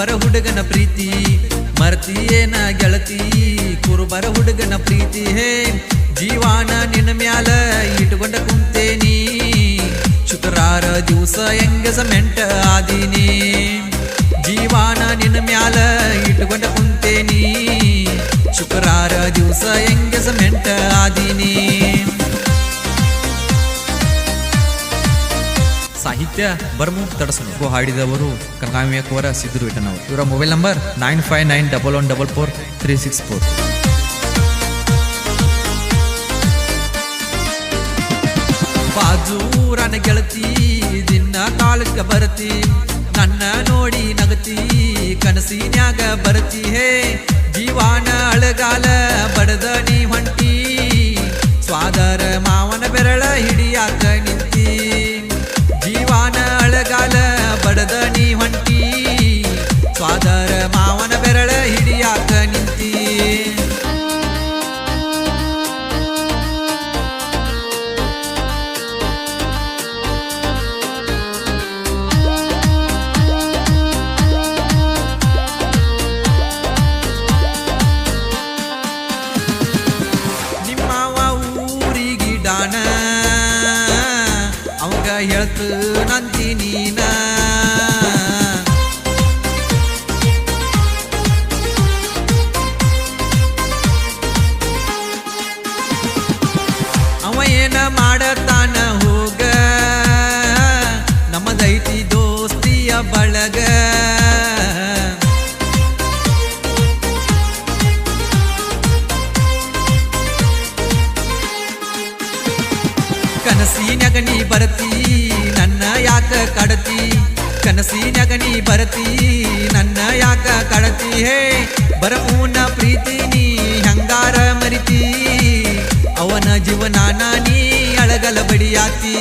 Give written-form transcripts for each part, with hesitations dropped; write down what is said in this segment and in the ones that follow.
ಕುರುಬರ ಹುಡುಗನ ಪ್ರೀತಿ ಮರ್ತಿಯೇನ ಗೆಳತಿ ಕುರುಬರ ಹುಡುಗನ ಪ್ರೀತಿ ಹೇ ಜೀವಾನ ನಿನ್ನ ಮ್ಯಾಲ ಇಟ್ಕೊಂಡ ಕುಂತೇನಿ ಶುಕ್ರಾರ ದಿವಸ ಎಂಗೇಜ್ಮೆಂಟ್ ಆದೀನಿ ಜೀವಾನ ನಿನ್ನ ಮ್ಯಾಲ ಇಟ್ಕೊಂಡ ಕುಂತೇನಿ ಶುಕ್ರಾರ ದಿವಸ ಎಂಗೇಜ್ಮೆಂಟ್ ಆದೀನಿ. ಸಾಹಿತ್ಯ ಬರ್ಮು ತಡಸನು ಹಾಡಿದವರು ಕಂಗಾಮಿಯಕವರ ಸಿದ್ಧರು ಇಟ್ಟನವರು. ಇವರ ಮೊಬೈಲ್ ನಂಬರ್ 9591144364. ಬಾಜೂರನ ಗೆಳತಿ ದಿನ ಕಾಲಕ್ಕೆ ಬರತಿ ನನ್ನ ನೋಡಿ ನಗತಿ ಕನಸಿನ್ಯಾಗ ಬರತಿ ಹೇ ಜೀವಾನ ಅಳಗಾಲ ಬಡದ ನೀ ಹೊಂಟಿ ಸ್ವಾದರ ಮಾವನ ಬೆರಳ ಹಿಡಿಯಾಕ ನಿಂತಿ ಜೀವಾನ ಅಳಗಾಲ ಬಡದ ನೀ ಹೊಂಟಿ ಸ್ವಾದರ ಮಾವನ ಬೆರಳ ಹಿಡಿಯಾಕ ನಿಂತಿ. ಅವಂಗ ಹೇಳ್ತು ನಂದಿ ನೀನ ಅವ ಏನ ಮಾಡತಾನ ಹೋಗ ನಮ್ಮದೈತಿ ದೋಸ್ತಿಯ ಬಳಗ ಕನಸಿನ್ಯಾಗ ನೀ ಬರತಿ ನನ್ನ ಯಾಕ ಕಡತಿ ಕನಸಿನ್ಯಾಗ ನೀ ಬರತಿ ನನ್ನ ಯಾಕ ಕಡತಿ ಹೇ ಬರಮೂನ ಪ್ರೀತಿ ನೀ ಹಂಗಾರ ಮರಿತಿ ಅವನ ಜೀವನಾನ ನೀ ಅಳಗಲ ಬಡಿಯಾತಿ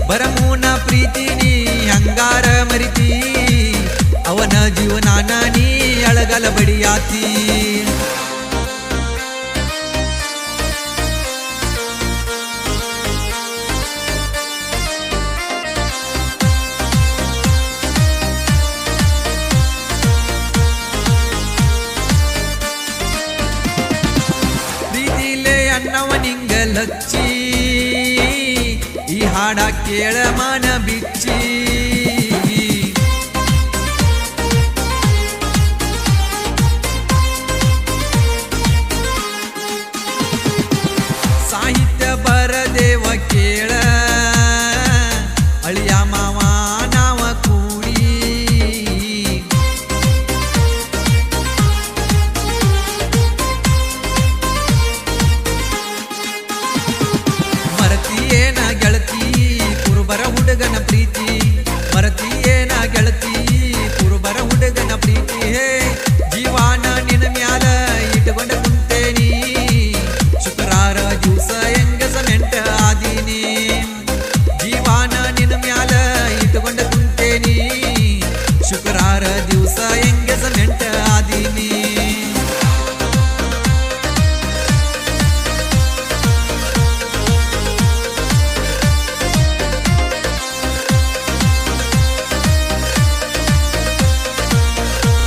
ಬರಮೂನ ಪ್ರೀತಿ ನೀ ಹಂಗಾರ ಮರಿತಿ ಅವನ ಜೀವನಾನ ನೀ ಅಳಗಲ ಬಡಿಯಾತಿ. ಅನ್ನವ ನಿಂಗಲಚ್ಚಿ ಈ ಹಾಡ ಕೇಳ ಮನ ಬಿಚ್ಚಿ ಸಾಹಿತ್ಯ ಬರದೇವ ಕೇಳ ಅಳಿಯ ಮಾವ ನಾವ ಕೂಡಿ ಮರತಿಯೇನ ಗೆಳತಿ ಕುರುಬರ ಹುಡುಗನ ಪ್ರೀತಿ ಮರತಿಯೇನ ಗೆಳತಿ ಕುರುಬರ ಹುಡುಗನ ಪ್ರೀತಿ ಹೇ ಜೀವಾನ ನಿನ್ನ ಮ್ಯಾಲ ಇಟ್ಕೊಂಡ ಕುಂತೇನಿ ಶುಕ್ರಾರ ದಿವಸ